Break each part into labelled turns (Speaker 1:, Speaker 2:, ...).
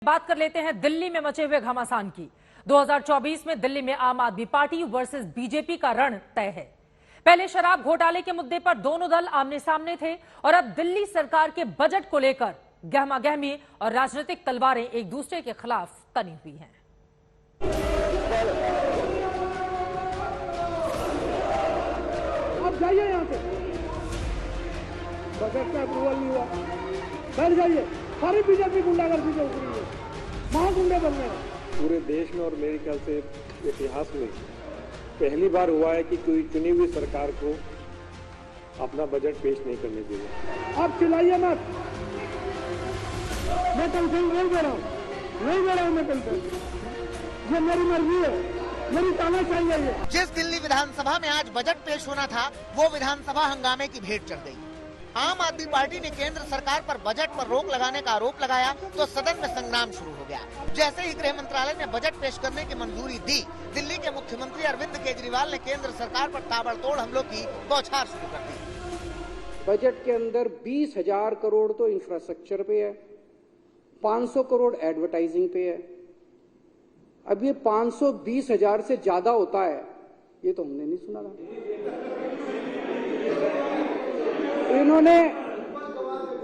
Speaker 1: बात कर लेते हैं दिल्ली में मचे हुए घमासान की। 2024 में दिल्ली में आम आदमी पार्टी वर्सेस बीजेपी का रण तय है। पहले शराब घोटाले के मुद्दे पर दोनों दल आमने सामने थे और अब दिल्ली सरकार के बजट को लेकर गहमागहमी और राजनीतिक तलवारें एक दूसरे के खिलाफ तनी हुई हैं।
Speaker 2: आप जाइए यहाँ से, बजट का अप्रूवल नहीं हुआ, बैठ जाइए। सारी बीजेपी गुंडागर्दी से उतरी है, महागुंडे बन रहे हैं।
Speaker 3: पूरे देश में और मेरे ख्याल से इतिहास में पहली बार हुआ है कि कोई चुनी हुई सरकार को अपना बजट पेश नहीं करने देगा।
Speaker 2: आप चिल्लाइए मत, मैं टेंशन नहीं दे रहा हूँ, नहीं दे रहा हूँ मैं टेंशन। ये मेरी मर्जी है, मेरी तानाशाही है।
Speaker 4: जिस दिल्ली विधानसभा में आज बजट पेश होना था, वो विधानसभा हंगामे की भेंट चढ़ गई। आम आदमी पार्टी ने केंद्र सरकार पर बजट पर रोक लगाने का आरोप लगाया तो सदन में संग्राम शुरू हो गया। जैसे ही गृह मंत्रालय ने बजट पेश करने की मंजूरी दी, दिल्ली के मुख्यमंत्री अरविंद केजरीवाल ने केंद्र सरकार पर ताबड़तोड़ हमलों की बौछार शुरू कर दी।
Speaker 5: बजट के अंदर 20,000 करोड़ तो इंफ्रास्ट्रक्चर पे है, 500 करोड़ एडवर्टाइजिंग पे है। अब ये 520,000 से ज्यादा होता है, ये तो हमने नहीं सुना था। इन्होंने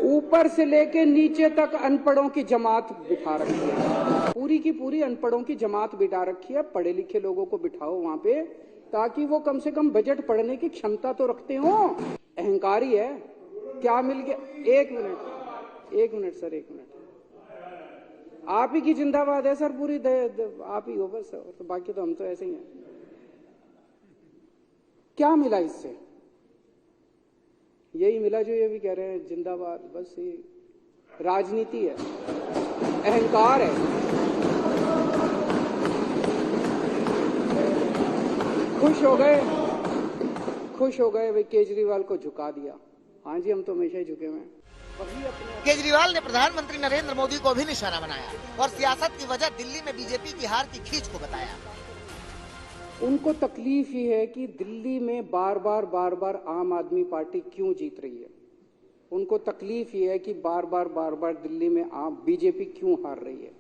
Speaker 5: ऊपर से लेके नीचे तक अनपढ़ों की जमात बिठा रखी है, पूरी की पूरी अनपढ़ों की जमात बिठा रखी है। पढ़े लिखे लोगों को बिठाओ वहां पे, ताकि वो कम से कम बजट पढ़ने की क्षमता तो रखते हो। अहंकारी है। क्या मिल गया? एक मिनट सर, एक मिनट। आप ही की जिंदाबाद है सर, पूरी आप ही हो बस, तो बाकी तो हम तो ऐसे ही हैं। क्या मिला इससे? यही मिला जो ये भी कह रहे हैं जिंदाबाद। बस ये राजनीति है, अहंकार है। खुश हो गए वे केजरीवाल को झुका दिया। हाँ जी, हम तो हमेशा ही झुके हुए हैं।
Speaker 4: केजरीवाल ने प्रधानमंत्री नरेंद्र मोदी को भी निशाना बनाया और सियासत की वजह दिल्ली में बीजेपी की हार की खींच को बताया।
Speaker 5: उनको तकलीफ ही है कि दिल्ली में बार बार आम आदमी पार्टी क्यों जीत रही है। उनको तकलीफ ही है कि बार बार दिल्ली में बीजेपी क्यों हार रही है।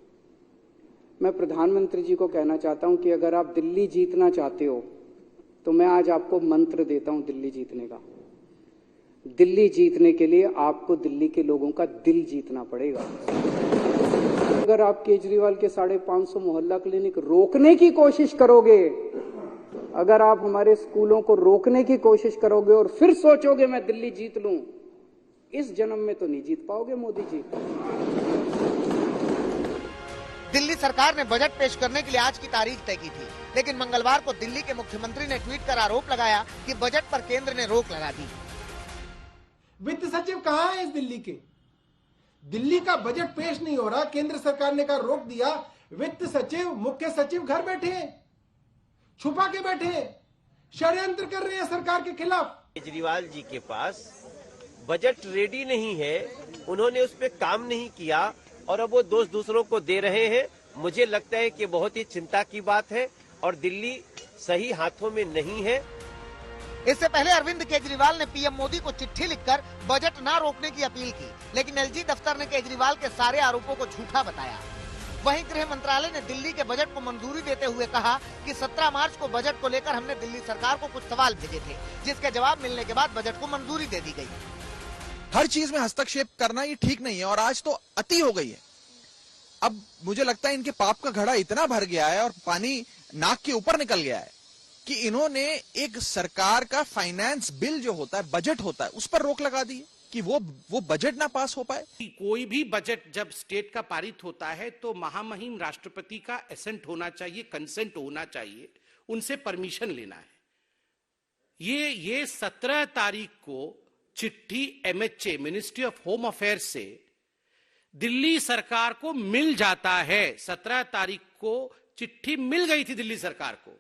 Speaker 5: मैं प्रधानमंत्री जी को कहना चाहता हूं कि अगर आप दिल्ली जीतना चाहते हो तो मैं आज आपको मंत्र देता हूं दिल्ली जीतने का। दिल्ली जीतने के लिए आपको दिल्ली के लोगों का दिल जीतना पड़ेगा। अगर आप केजरीवाल के 550 मोहल्ला क्लिनिक रोकने की कोशिश करोगे, अगर आप हमारे स्कूलों को रोकने की कोशिश करोगे और फिर सोचोगे मैं दिल्ली जीत लूं, इस जन्म में तो नहीं जीत पाओगे मोदी जी।
Speaker 4: दिल्ली सरकार ने बजट पेश करने के लिए आज की तारीख तय की थी, लेकिन मंगलवार को दिल्ली के मुख्यमंत्री ने ट्वीट कर आरोप लगाया कि बजट पर केंद्र ने रोक लगा दी।
Speaker 2: वित्त सचिव कहाँ है इस दिल्ली के? दिल्ली का बजट पेश नहीं हो रहा, केंद्र सरकार ने कहा रोक दिया। वित्त सचिव, मुख्य सचिव घर बैठे हैं, छुपा के बैठे हैं, षड्यंत्र कर रहे हैं सरकार के खिलाफ।
Speaker 6: केजरीवाल जी के पास बजट रेडी नहीं है, उन्होंने उस पर काम नहीं किया और अब वो दोष दूसरों को दे रहे हैं। मुझे लगता है कि बहुत ही चिंता की बात है और दिल्ली सही हाथों में नहीं है।
Speaker 4: इससे पहले अरविंद केजरीवाल ने पीएम मोदी को चिट्ठी लिखकर बजट न रोकने की अपील की, लेकिन एलजी दफ्तर ने केजरीवाल के सारे आरोपों को झूठा बताया। वहीं गृह मंत्रालय ने दिल्ली के बजट को मंजूरी देते हुए कहा कि 17 मार्च को बजट को लेकर हमने दिल्ली सरकार को कुछ सवाल भेजे थे, जिसके जवाब मिलने के बाद बजट को मंजूरी दे दी गई।
Speaker 7: हर चीज में हस्तक्षेप करना ये ठीक नहीं है और आज तो अति हो गई है। अब मुझे लगता है इनके पाप का घड़ा इतना भर गया है और पानी नाक के ऊपर निकल गया है कि इन्होंने एक सरकार का फाइनेंस बिल जो होता है, बजट होता है, उस पर रोक लगा दी कि वो बजट ना पास हो पाए।
Speaker 8: कोई भी बजट जब स्टेट का पारित होता है तो महामहिम राष्ट्रपति का एसेंट होना चाहिए, कंसेंट होना चाहिए, उनसे परमिशन लेना है। ये 17 तारीख को चिट्ठी MHA ministry of home affairs से दिल्ली सरकार को मिल जाता है। 17 तारीख को चिट्ठी मिल गई थी दिल्ली सरकार को,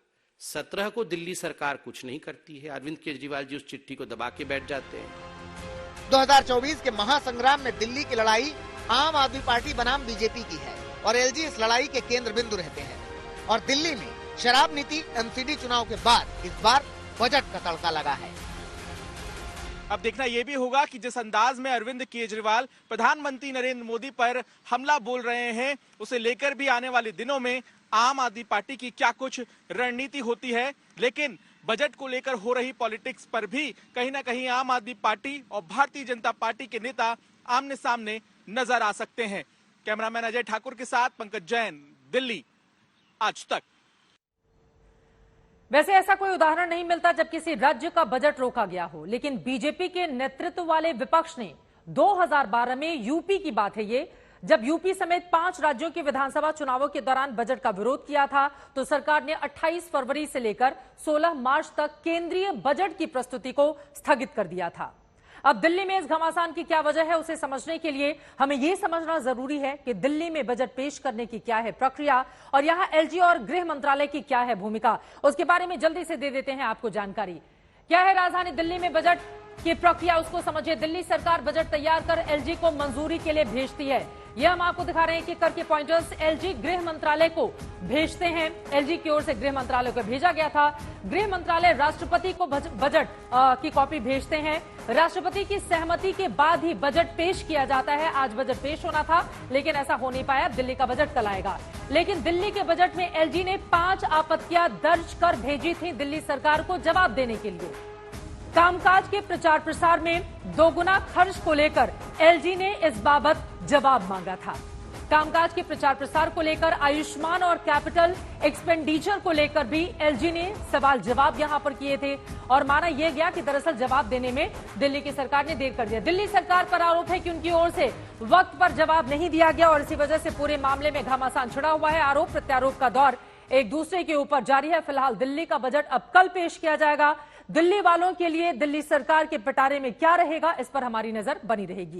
Speaker 8: 17 को दिल्ली सरकार कुछ नहीं करती है। अरविंद केजरीवाल जी उस चिट्ठी को दबा के बैठ जाते हैं।
Speaker 4: 2024 के महासंग्राम में दिल्ली की लड़ाई आम आदमी पार्टी बनाम बीजेपी की है और एलजी इस लड़ाई के केंद्र बिंदु रहते हैं। और दिल्ली में शराब नीति MCD चुनाव के बाद इस बार बजट का तड़का लगा है।
Speaker 9: अब देखना यह भी होगा कि जिस अंदाज में अरविंद केजरीवाल प्रधानमंत्री नरेंद्र मोदी पर हमला बोल रहे हैं, उसे लेकर भी आने वाले दिनों में आम आदमी पार्टी की क्या कुछ रणनीति होती है। लेकिन बजट को लेकर हो रही पॉलिटिक्स पर भी कहीं ना कहीं आम आदमी पार्टी और भारतीय जनता पार्टी के नेता आमने सामने नजर आ सकते हैं। कैमरामैन अजय ठाकुर के साथ पंकज जैन, दिल्ली, आज तक।
Speaker 1: वैसे ऐसा कोई उदाहरण नहीं मिलता जब किसी राज्य का बजट रोका गया हो, लेकिन बीजेपी के नेतृत्व वाले विपक्ष ने 2012 में यूपी की बात है ये, जब यूपी समेत 5 राज्यों के विधानसभा चुनावों के दौरान बजट का विरोध किया था, तो सरकार ने 28 फरवरी से लेकर 16 मार्च तक केंद्रीय बजट की प्रस्तुति को स्थगित कर दिया था। अब दिल्ली में इस घमासान की क्या वजह है, उसे समझने के लिए हमें यह समझना जरूरी है कि दिल्ली में बजट पेश करने की क्या है प्रक्रिया और यहां एलजी और गृह मंत्रालय की क्या है भूमिका। उसके बारे में जल्दी से दे देते हैं आपको जानकारी। क्या है राजधानी दिल्ली में बजट की प्रक्रिया, उसको समझिए। दिल्ली सरकार बजट तैयार कर एलजी को मंजूरी के लिए भेजती है। यह हम आपको दिखा रहे हैं कि करके पॉइंटर्स एलजी गृह मंत्रालय को भेजते हैं। एलजी की ओर से गृह मंत्रालय को भेजा गया था। गृह मंत्रालय राष्ट्रपति को बजट की कॉपी भेजते हैं। राष्ट्रपति की सहमति के बाद ही बजट पेश किया जाता है। आज बजट पेश होना था, लेकिन ऐसा हो नहीं पाया। दिल्ली का बजट कल आएगा। लेकिन दिल्ली के बजट में एलजी ने 5 आपत्तियां दर्ज कर भेजी थी दिल्ली सरकार को जवाब देने के लिए। कामकाज के प्रचार प्रसार में दोगुना खर्च को लेकर एलजी ने इस बाबत जवाब मांगा था। कामकाज के प्रचार प्रसार को लेकर, आयुष्मान और कैपिटल एक्सपेंडिचर को लेकर भी एलजी ने सवाल जवाब यहां पर किए थे और माना यह गया कि दरअसल जवाब देने में दिल्ली की सरकार ने देर कर दिया। दिल्ली सरकार पर आरोप है कि उनकी ओर से वक्त पर जवाब नहीं दिया गया और इसी वजह से पूरे मामले में घमासान छिड़ा हुआ है। आरोप प्रत्यारोप का दौर एक दूसरे के ऊपर जारी है। फिलहाल दिल्ली का बजट अब कल पेश किया जाएगा। दिल्ली वालों के लिए दिल्ली सरकार के पिटारे में क्या रहेगा, इस पर हमारी नजर बनी रहेगी।